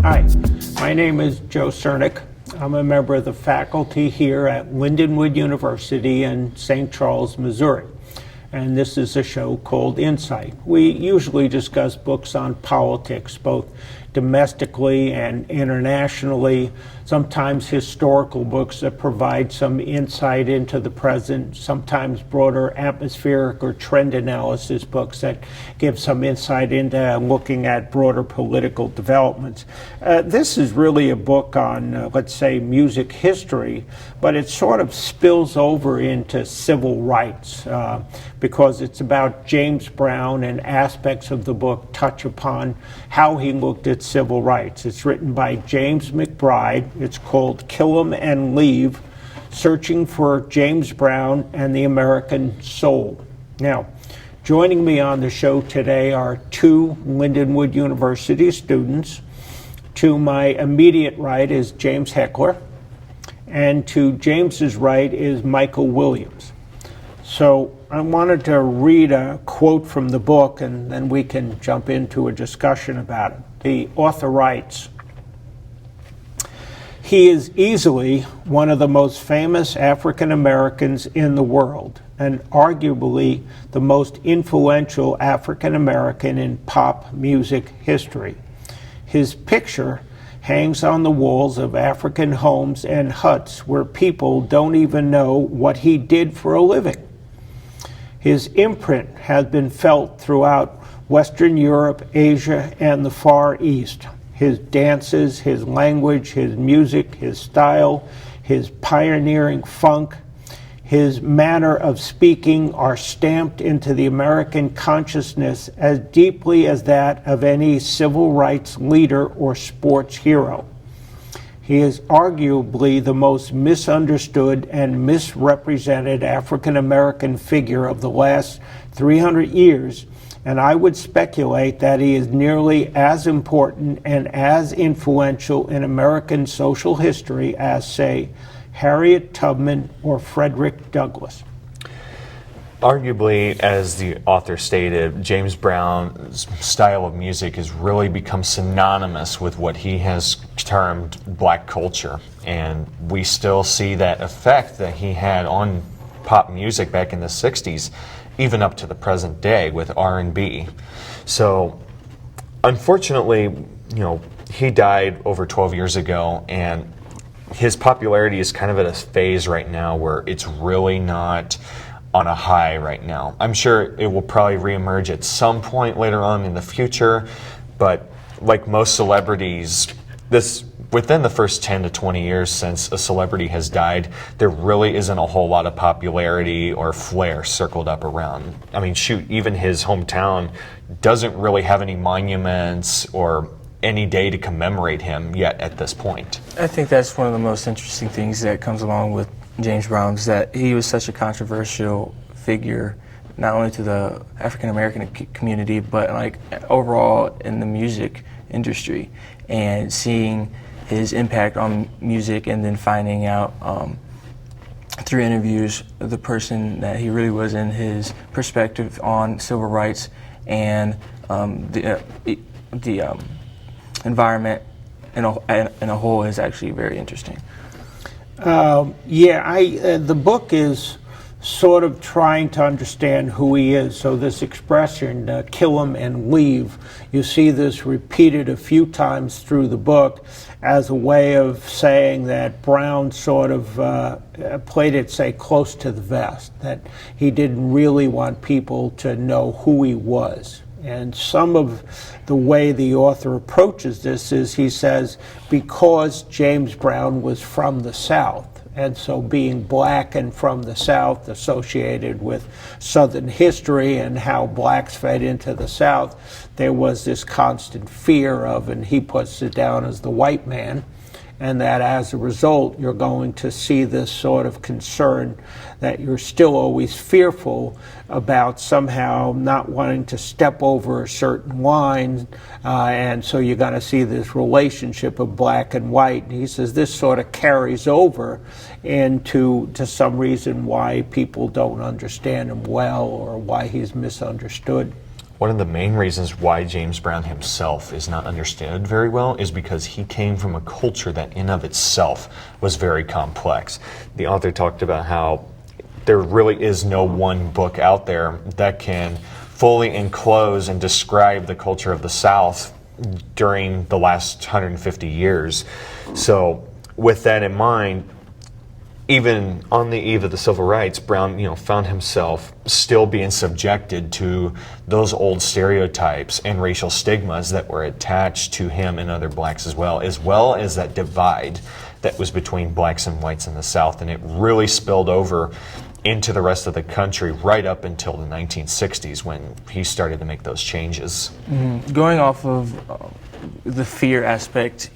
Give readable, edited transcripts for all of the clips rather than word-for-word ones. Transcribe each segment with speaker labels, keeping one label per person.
Speaker 1: Hi, my name is Joe Cernik. I'm a member of the faculty here at Lindenwood University in St. Charles, Missouri. And this is a show called Insight. We usually discuss books on politics, both domestically and internationally, sometimes historical books that provide some insight into the present, sometimes broader atmospheric or trend analysis books that give some insight into looking at broader political developments. This is really a book on, let's say, music history, but it sort of spills over into civil rights because it's about James Brown, and aspects of the book touch upon how he looked at civil rights. It's written by James McBride. It's called Kill 'Em and Leave, Searching for James Brown and the American Soul. Now, joining me on the show today are two Lindenwood University students. To my immediate right is James Hechler, and to James's right is Michael Williams. So I wanted to read a quote from the book, and then we can jump into a discussion about it. The author writes, "He is easily one of the most famous African Americans in the world, and arguably the most influential African American in pop music history. His picture hangs on the walls of African homes and huts where people don't even know what he did for a living. His imprint has been felt throughout Western Europe, Asia, and the Far East. His dances, his language, his music, his style, his pioneering funk, his manner of speaking are stamped into the American consciousness as deeply as that of any civil rights leader or sports hero. He is arguably the most misunderstood and misrepresented African American figure of the last 300 years, and I would speculate that he is nearly as important and as influential in American social history as, say, Harriet Tubman or Frederick Douglass."
Speaker 2: Arguably, as the author stated, James Brown's style of music has really become synonymous with what he has termed black culture. And we still see that effect that he had on pop music back in the 60s, even up to the present day with R&B. So, unfortunately, he died over 12 years ago, and his popularity is kind of at a phase right now where it's really not on a high right now. I'm sure it will probably reemerge at some point later on in the future, but like most celebrities, within the first 10 to 20 years since a celebrity has died, there really isn't a whole lot of popularity or flair circled up around. I mean, shoot, even his hometown doesn't really have any monuments or any day to commemorate him yet at this point.
Speaker 3: I think that's one of the most interesting things that comes along with James Brown, is that he was such a controversial figure, not only to the African American community, but like overall in the music industry. And seeing his impact on music, and then finding out through interviews the person that he really was, and his perspective on civil rights and the environment in a whole is actually very interesting.
Speaker 1: The book is sort of trying to understand who he is. So this expression, kill him and leave, you see this repeated a few times through the book as a way of saying that Brown sort of played it, say, close to the vest, that he didn't really want people to know who he was. And some of the way the author approaches this is, he says, because James Brown was from the South, and so being black and from the South, associated with Southern history and how blacks fed into the South, there was this constant fear of, and he puts it down as the white man, and that as a result you're going to see this sort of concern that you're still always fearful about somehow not wanting to step over a certain line, and so you're going to see this relationship of black and white. And he says this sort of carries over into some reason why people don't understand him well, or why he's misunderstood.
Speaker 2: One of the main reasons why James Brown himself is not understood very well is because he came from a culture that in of itself was very complex. The author talked about how there really is no one book out there that can fully enclose and describe the culture of the South during the last 150 years. So with that in mind, even on the eve of the civil rights, Brown, found himself still being subjected to those old stereotypes and racial stigmas that were attached to him and other blacks as well as that divide that was between blacks and whites in the South. And it really spilled over into the rest of the country right up until the 1960s when he started to make those changes.
Speaker 3: Going off of the fear aspect,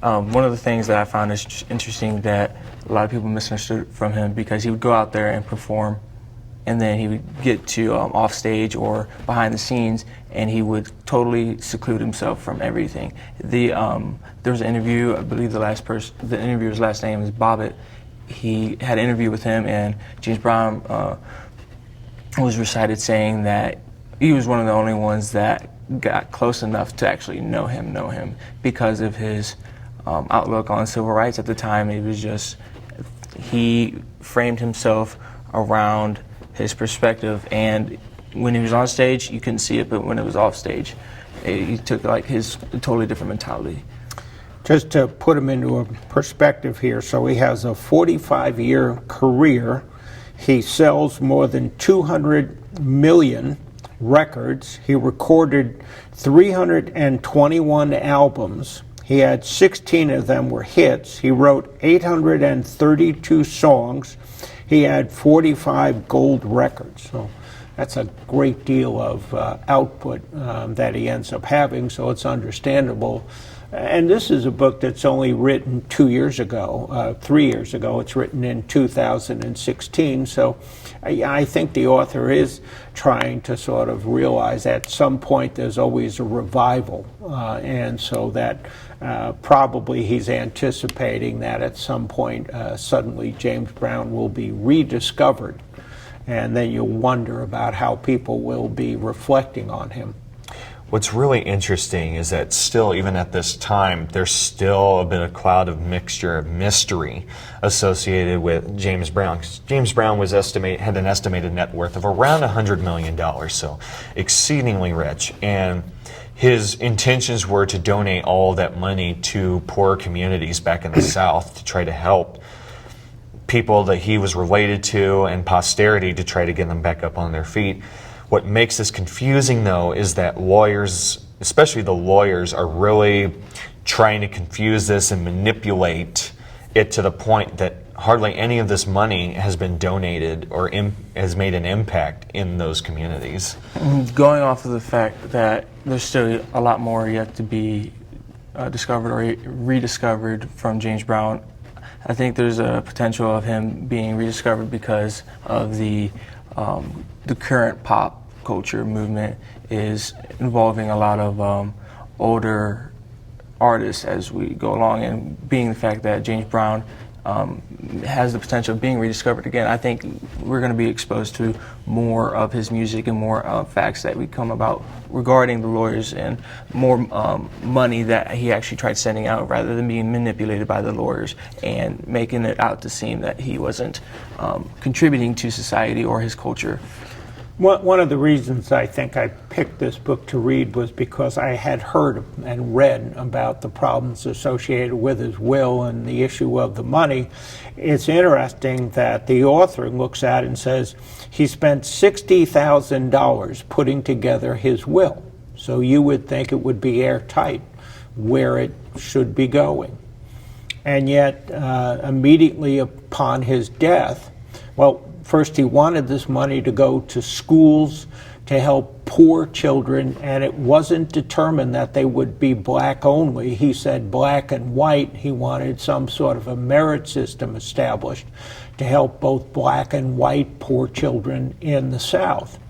Speaker 3: one of the things that I found is interesting that a lot of people misunderstood from him, because he would go out there and perform, and then he would get to off stage or behind the scenes, and he would totally seclude himself from everything. There was an interview, I believe the interviewer's last name is Bobbitt. He had an interview with him, and James Brown was recited saying that he was one of the only ones that got close enough to actually know him because of his outlook on civil rights at the time. It was just, he framed himself around his perspective, and when he was on stage you couldn't see it, but when it was off stage he took like his totally different mentality.
Speaker 1: Just to put him into a perspective here, so he has a 45-year career. He sells more than 200 million records. He recorded 321 albums. He had 16 of them were hits. He wrote 832 songs. He had 45 gold records. So that's a great deal of output that he ends up having, so it's understandable. And this is a book that's only written 3 years ago. It's written in 2016. So I think the author is trying to sort of realize at some point there's always a revival. And so that probably he's anticipating that at some point suddenly James Brown will be rediscovered. And then you'll wonder about how people will be reflecting on him.
Speaker 2: What's really interesting is that still, even at this time, there's still a bit of cloud of mixture of mystery associated with James Brown. James Brown had an estimated net worth of around $100 million, so exceedingly rich. And his intentions were to donate all that money to poor communities back in the South to try to help people that he was related to and posterity to try to get them back up on their feet. What makes this confusing, though, is that lawyers, especially the lawyers, are really trying to confuse this and manipulate it to the point that hardly any of this money has been donated or has made an impact in those communities.
Speaker 3: Going off of the fact that there's still a lot more yet to be discovered or rediscovered from James Brown, I think there's a potential of him being rediscovered because of the current pop culture movement is involving a lot of older artists as we go along, and being the fact that James Brown has the potential of being rediscovered again, I think we're going to be exposed to more of his music and more facts that we come about regarding the lawyers, and more money that he actually tried sending out rather than being manipulated by the lawyers and making it out to seem that he wasn't contributing to society or his culture.
Speaker 1: One of the reasons I think I picked this book to read was because I had heard and read about the problems associated with his will and the issue of the money. It's interesting that the author looks at it and says he spent $60,000 putting together his will. So you would think it would be airtight where it should be going. And yet, immediately upon his death, first, he wanted this money to go to schools to help poor children, and it wasn't determined that they would be black only. He said black and white. He wanted some sort of a merit system established to help both black and white poor children in the South.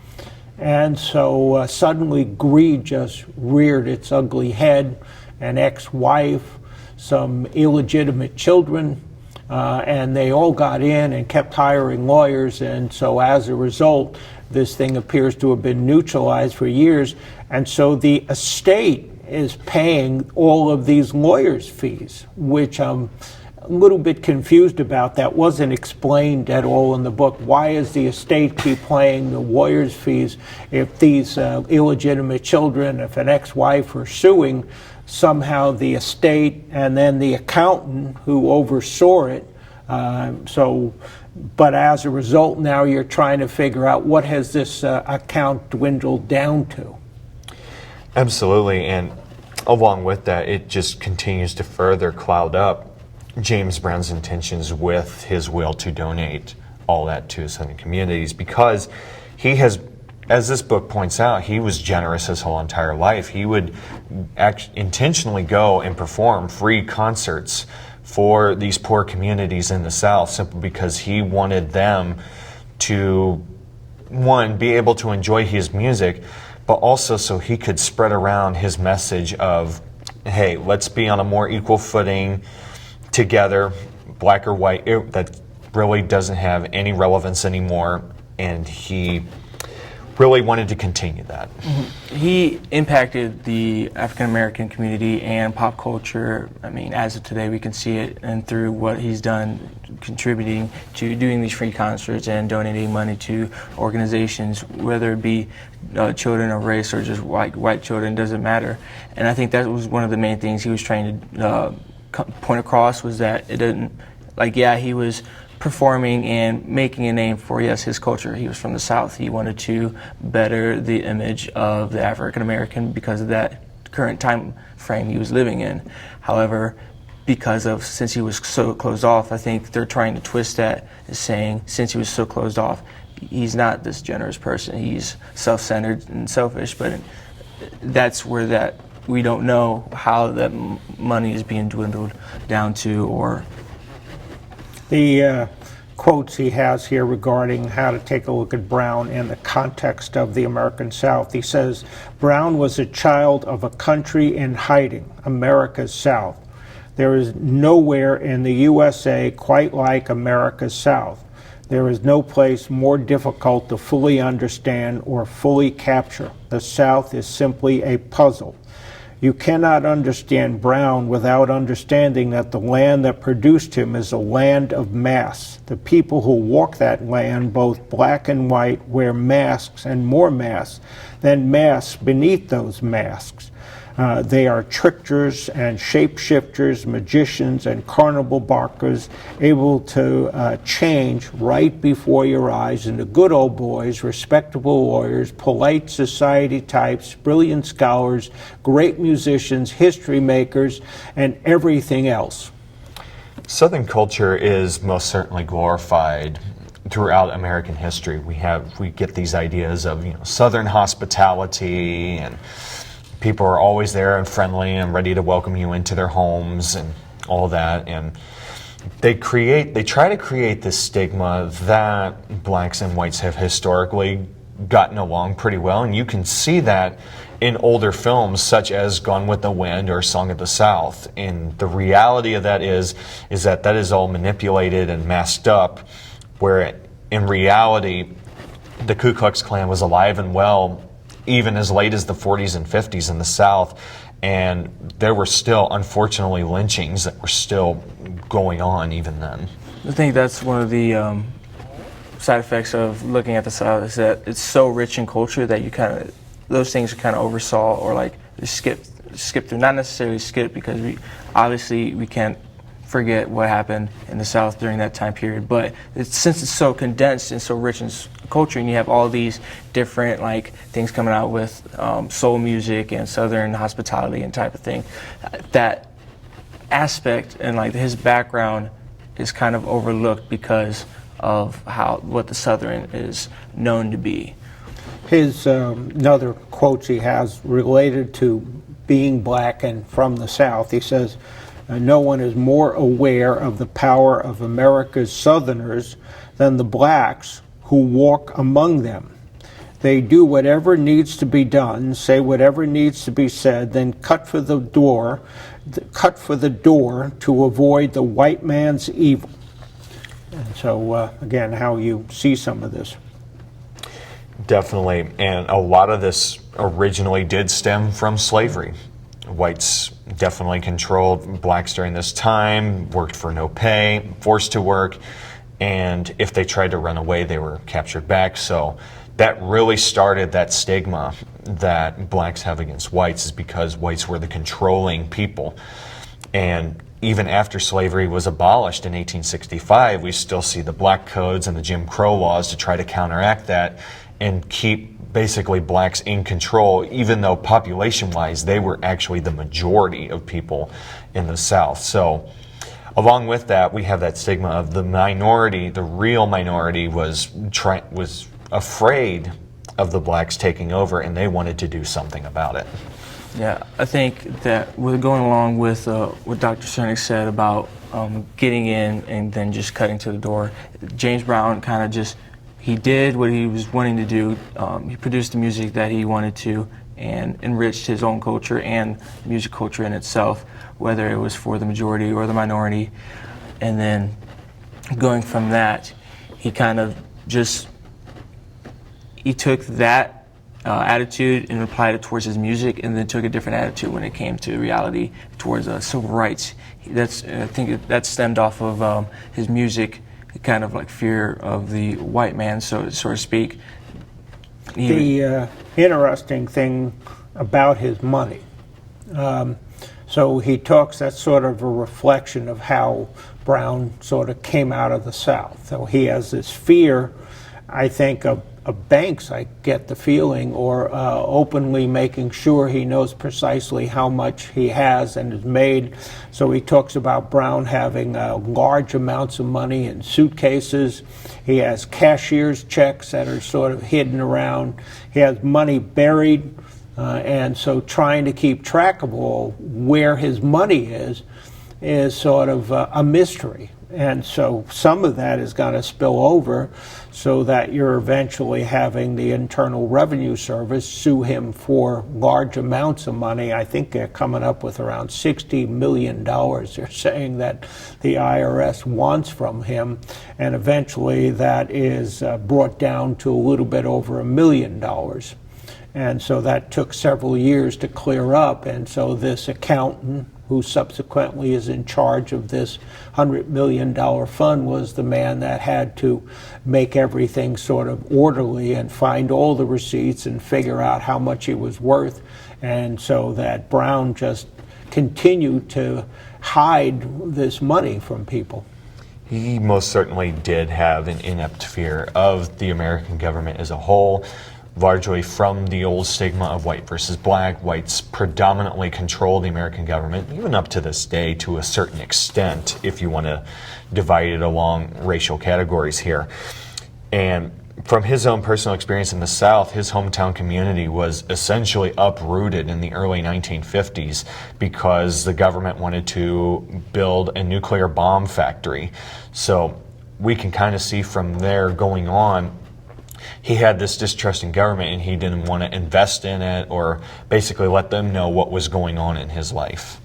Speaker 1: And so suddenly greed just reared its ugly head. An ex-wife, some illegitimate children, and they all got in and kept hiring lawyers, and so as a result, this thing appears to have been neutralized for years, and so the estate is paying all of these lawyers' fees, which I'm a little bit confused about. That wasn't explained at all in the book. Why is the estate keep paying the lawyers' fees if these illegitimate children, if an ex-wife are suing, somehow the estate and then the accountant who oversaw it, but as a result now you're trying to figure out what has this account dwindled down to.
Speaker 2: Absolutely, and along with that, it just continues to further cloud up James Brown's intentions with his will to donate all that to Southern communities, because he has, as this book points out, he was generous his whole entire life. He would intentionally go and perform free concerts for these poor communities in the South simply because he wanted them to, one, be able to enjoy his music, but also so he could spread around his message of, hey, let's be on a more equal footing together, black or white. That really doesn't have any relevance anymore, and he really wanted to continue that.
Speaker 3: He impacted the African American community and pop culture. I mean, as of today, we can see it, and through what he's done, contributing to doing these free concerts and donating money to organizations, whether it be children of race or just white children, doesn't matter. And I think that was one of the main things he was trying to point across, was that it didn't, like, yeah, he was performing and making a name for, yes, his culture. He was from the South. He wanted to better the image of the African American because of that current time frame he was living in. However, since he was so closed off, I think they're trying to twist that as saying, since he was so closed off, he's not this generous person. He's self-centered and selfish, but that's where that we don't know how that money is being dwindled down to, or
Speaker 1: the quotes he has here regarding how to take a look at Brown in the context of the American South. He says, Brown was a child of a country in hiding, America's South. There is nowhere in the USA quite like America's South. There is no place more difficult to fully understand or fully capture. The South is simply a puzzle. You cannot understand Brown without understanding that the land that produced him is a land of masks. The people who walk that land, both black and white, wear masks and more masks, then masks beneath those masks. They are tricksters and shapeshifters, magicians and carnival barkers, able to change right before your eyes into good old boys, respectable lawyers, polite society types, brilliant scholars, great musicians, history makers, and everything else.
Speaker 2: Southern culture is most certainly glorified throughout American history. We get these ideas of, Southern hospitality, and people are always there and friendly and ready to welcome you into their homes and all that. And they try to create this stigma that blacks and whites have historically gotten along pretty well, and you can see that in older films such as Gone with the Wind or Song of the South. And the reality of that is that is all manipulated and masked up, where in reality the Ku Klux Klan was alive and well even as late as the 40s and 50s in the South, and there were still, unfortunately, lynchings that were still going on even then.
Speaker 3: I think that's one of the side effects of looking at the South, is that it's so rich in culture that those things are kind of oversaw, or like skip through. Not necessarily skip, because we can't forget what happened in the South during that time period, but since it's so condensed and so rich in culture, and you have all these different things coming out with soul music and Southern hospitality and type of thing, that aspect and his background is kind of overlooked because of what the Southern is known to be.
Speaker 1: His another quotes he has related to being black and from the South. He says, no one is more aware of the power of America's Southerners than the blacks who walk among them. They do whatever needs to be done, say whatever needs to be said, then cut for the door to avoid the white man's evil. And so, again, how you see some of this.
Speaker 2: Definitely, and a lot of this originally did stem from slavery. Whites definitely controlled blacks during this time, worked for no pay, forced to work, and if they tried to run away, they were captured back. So that really started that stigma that blacks have against whites, is because whites were the controlling people. And even after slavery was abolished in 1865, we still see the black codes and the Jim Crow laws to try to counteract that and keep basically blacks in control, even though population-wise they were actually the majority of people in the South. So along with that, we have that stigma of the minority. The real minority was afraid of the blacks taking over, and they wanted to do something about it.
Speaker 3: Yeah, I think that we're going along with what Dr. Cernik said about getting in and then just cutting to the door. James Brown kind of just, he did what he was wanting to do. He produced the music that he wanted to and enriched his own culture and music culture in itself, whether it was for the majority or the minority. And then going from that, he kind of just, he took that attitude and applied it towards his music, and then took a different attitude when it came to reality towards civil rights. I think that stemmed off of his music, kind of like fear of the white man, so to speak.
Speaker 1: The interesting thing about his money, so he talks, that's sort of a reflection of how Brown sort of came out of the South. So he has this fear, I think, of banks, I get the feeling, or openly making sure he knows precisely how much he has and is made. So he talks about Brown having large amounts of money in suitcases. He has cashier's checks that are sort of hidden around. He has money buried. And so trying to keep track of all where his money is sort of a mystery. And so some of that is going to spill over, so that you're eventually having the Internal Revenue Service sue him for large amounts of money. I think they're coming up with around $60 million, they're saying, that the IRS wants from him. And eventually that is brought down to a little bit over $1 million. And so that took several years to clear up. And so this accountant, who subsequently is in charge of this $100 million fund, was the man that had to make everything sort of orderly and find all the receipts and figure out how much it was worth. And so that Brown just continued to hide this money from people.
Speaker 2: He most certainly did have an inept fear of the American government as a whole, largely from the old stigma of white versus black. Whites predominantly control the American government, even up to this day to a certain extent, if you want to divide it along racial categories here. And from his own personal experience in the South, his hometown community was essentially uprooted in the early 1950s because the government wanted to build a nuclear bomb factory. So we can kind of see from there going on, he had this distrust in government, and he didn't want to invest in it or basically let them know what was going on in his life.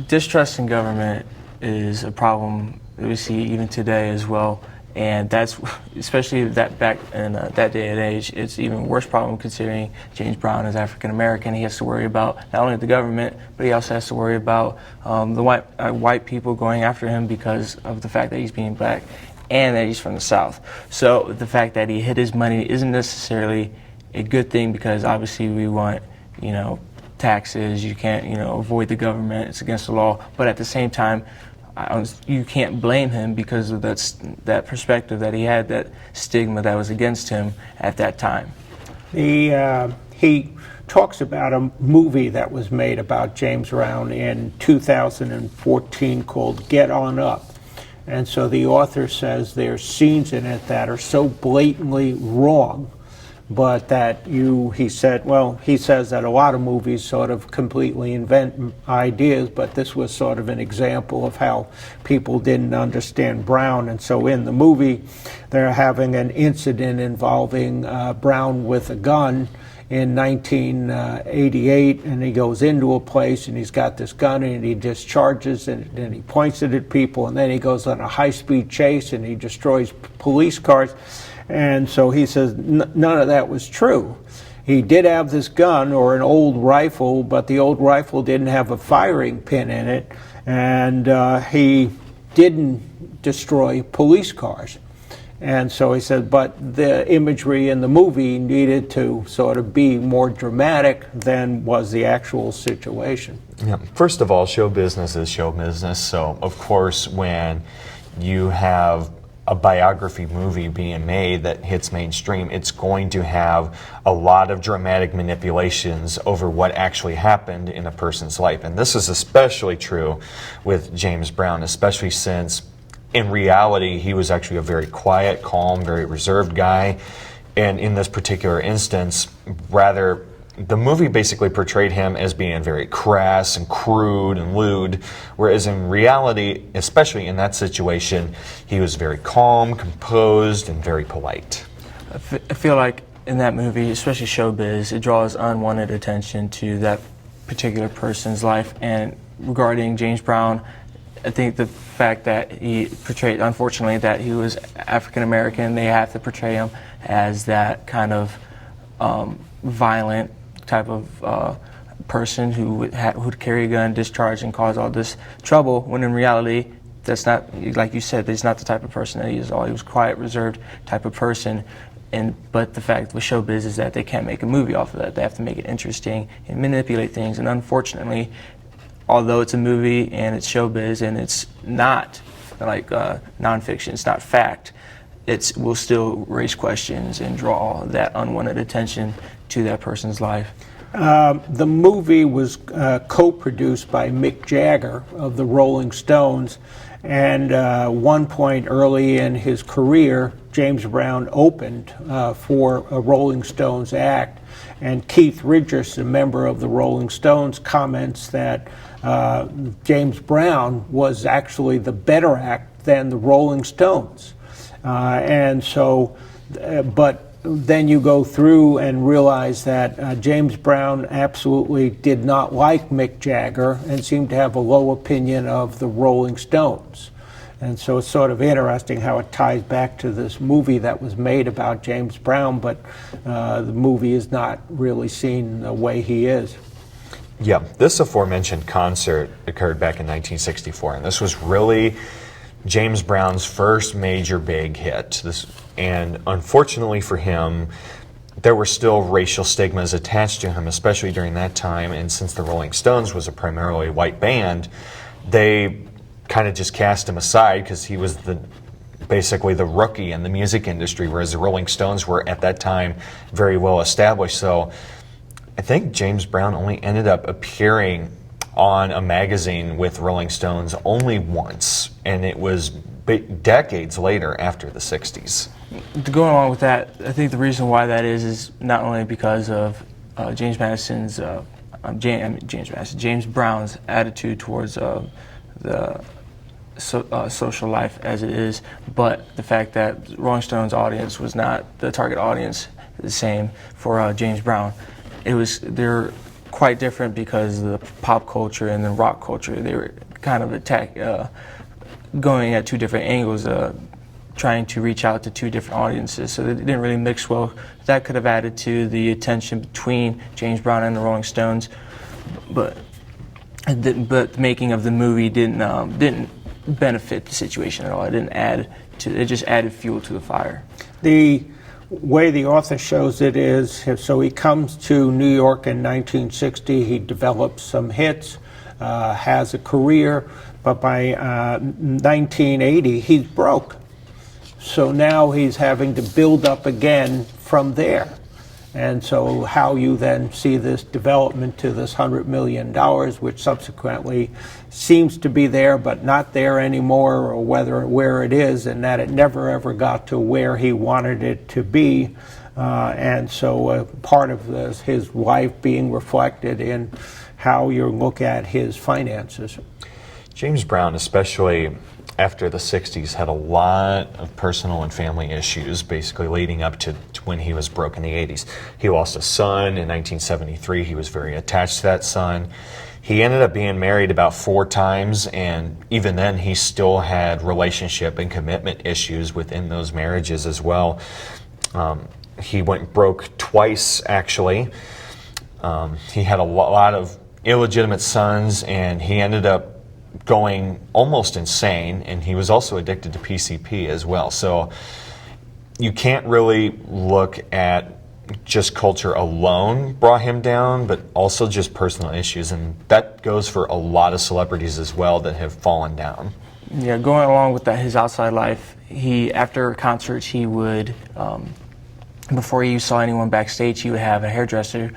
Speaker 3: Distrust in government is a problem that we see even today as well, and that's, especially that back in that day and age, it's even worse problem considering James Brown is African American. He has to worry about not only the government, but he also has to worry about the white people going after him because of the fact that he's being black and that he's from the South. So the fact that he hid his money isn't necessarily a good thing, because obviously we want, taxes. You can't, avoid the government. It's against the law. But at the same time, you can't blame him because of that perspective that he had, that stigma that was against him at that time.
Speaker 1: He talks about a movie that was made about James Brown in 2014 called Get On Up. And so the author says there's scenes in it that are so blatantly wrong, but that he says that a lot of movies sort of completely invent ideas, but this was sort of an example of how people didn't understand Brown. And so in the movie, they're having an incident involving Brown with a gun in 1988, and he goes into a place and he's got this gun and he discharges and he points it at people, and then he goes on a high-speed chase and he destroys police cars. And so he says none of that was true. He did have this gun or an old rifle, but the old rifle didn't have a firing pin in it, and he didn't destroy police cars. And so he said, but the imagery in the movie needed to sort of be more dramatic than was the actual situation.
Speaker 2: Yeah. First of all, show business is show business. So, of course, when you have a biography movie being made that hits mainstream, it's going to have a lot of dramatic manipulations over what actually happened in a person's life. And this is especially true with James Brown, especially since in reality, he was actually a very quiet, calm, very reserved guy. And in this particular instance, rather, the movie basically portrayed him as being very crass and crude and lewd, whereas in reality, especially in that situation, he was very calm, composed, and very polite.
Speaker 3: I feel like in that movie, especially showbiz, it draws unwanted attention to that particular person's life. And regarding James Brown, I think the fact that he portrayed, unfortunately, that he was African American, they have to portray him as that kind of violent type of person who would carry a gun, discharge, and cause all this trouble, when in reality, that's not, like you said, that's not the type of person that he is. He was a quiet, reserved type of person. But the fact with showbiz is that they can't make a movie off of that. They have to make it interesting and manipulate things. And unfortunately, although it's a movie and it's showbiz and it's not like nonfiction, it's not fact, it will still raise questions and draw that unwanted attention to that person's life.
Speaker 1: The movie was co-produced by Mick Jagger of the Rolling Stones, and one point early in his career, James Brown opened for a Rolling Stones act, and Keith Richards, a member of the Rolling Stones, comments that James Brown was actually the better act than the Rolling Stones. And so, but then you go through and realize that James Brown absolutely did not like Mick Jagger and seemed to have a low opinion of the Rolling Stones. And so it's sort of interesting how it ties back to this movie that was made about James Brown, but the movie is not really seen the way he is.
Speaker 2: Yeah, this aforementioned concert occurred back in 1964, and this was really James Brown's first major big hit. And unfortunately for him, there were still racial stigmas attached to him, especially during that time. And since the Rolling Stones was a primarily white band, they kind of just cast him aside because he was basically the rookie in the music industry, whereas the Rolling Stones were at that time very well established. So I think James Brown only ended up appearing on a magazine with Rolling Stones only once, and it was decades later, after the 60s.
Speaker 3: To go along with that, I think the reason why that is not only because of James Brown's attitude towards the social life as it is, but the fact that Rolling Stones audience was not the target audience the same for James Brown. They're quite different because of the pop culture and the rock culture. They were kind of going at two different angles, trying to reach out to two different audiences. So they didn't really mix well. That could have added to the attention between James Brown and the Rolling Stones, but the making of the movie didn't benefit the situation at all. It just added fuel to the fire.
Speaker 1: The way the author shows it is, so he comes to New York in 1960, he develops some hits, has a career, but by 1980 he's broke. So now he's having to build up again from there. And so how you then see this development to this $100 million, which subsequently seems to be there but not there anymore, or where it is, and that it never ever got to where he wanted it to be. And so part of this, his life being reflected in how you look at his finances.
Speaker 2: James Brown, especially after the 60s, had a lot of personal and family issues, basically leading up to when he was broke in the 80s. He lost a son in 1973. He was very attached to that son. He ended up being married about 4 times, and even then he still had relationship and commitment issues within those marriages as well. He went broke twice, actually. He had a lot of illegitimate sons, and he ended up going almost insane, and he was also addicted to PCP as well. So you can't really look at just culture alone brought him down, but also just personal issues, and that goes for a lot of celebrities as well that have fallen down.
Speaker 3: Yeah, going along with that, his outside life, after concerts, he would, before you saw anyone backstage, he would have a hairdresser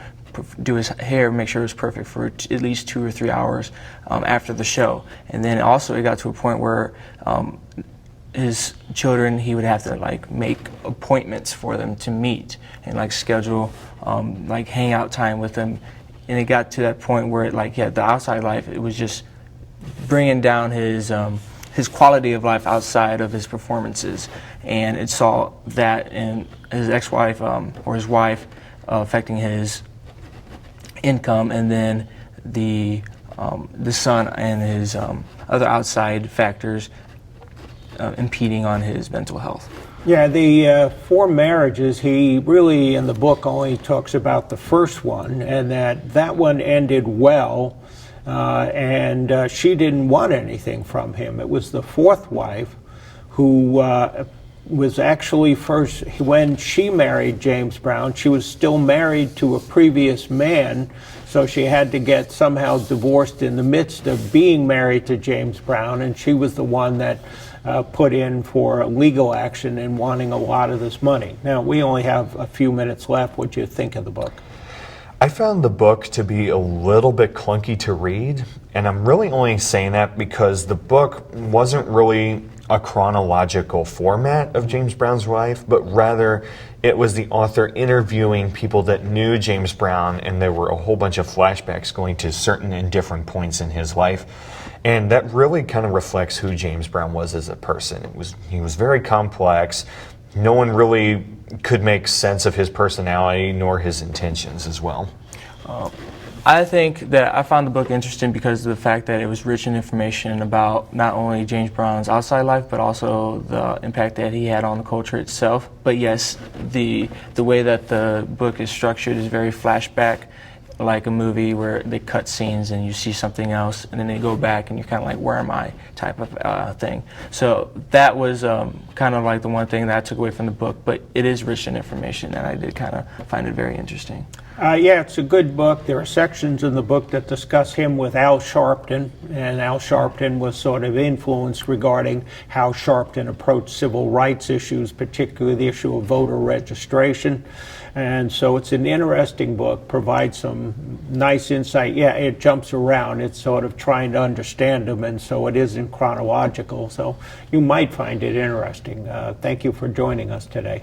Speaker 3: do his hair, make sure it was perfect for at least 2 or 3 hours after the show. And then also it got to a point where his children, he would have to like make appointments for them to meet and like schedule like hangout time with them. And it got to that point where the outside life, it was just bringing down his quality of life outside of his performances. And it saw that in his ex-wife or his wife affecting his income, and then the son and his other outside factors impeding on his mental health.
Speaker 1: Yeah, the 4 marriages, he really in the book only talks about the first one, and that one ended well, and she didn't want anything from him. It was the 4th wife who was actually first, when she married James Brown, she was still married to a previous man, so she had to get somehow divorced in the midst of being married to James Brown, and she was the one that put in for legal action and wanting a lot of this money. Now, we only have a few minutes left. What do you think of the book?
Speaker 2: I found the book to be a little bit clunky to read, and I'm really only saying that because the book wasn't really a chronological format of James Brown's life, but rather it was the author interviewing people that knew James Brown, and there were a whole bunch of flashbacks going to certain and different points in his life. And that really kind of reflects who James Brown was as a person. He was very complex. No one really could make sense of his personality nor his intentions as well.
Speaker 3: I think that I found the book interesting because of the fact that it was rich in information about not only James Brown's outside life, but also the impact that he had on the culture itself. But yes, the way that the book is structured is very flashback, like a movie where they cut scenes and you see something else, and then they go back and you're kind of like, where am I, type of thing. So that was kind of like the one thing that I took away from the book, but it is rich in information, and I did kind of find it very interesting.
Speaker 1: Yeah, it's a good book. There are sections in the book that discuss him with Al Sharpton, and Al Sharpton was sort of influenced regarding how Sharpton approached civil rights issues, particularly the issue of voter registration. And so it's an interesting book, provides some nice insight. Yeah, it jumps around. It's sort of trying to understand them, and so it isn't chronological. So you might find it interesting. Thank you for joining us today.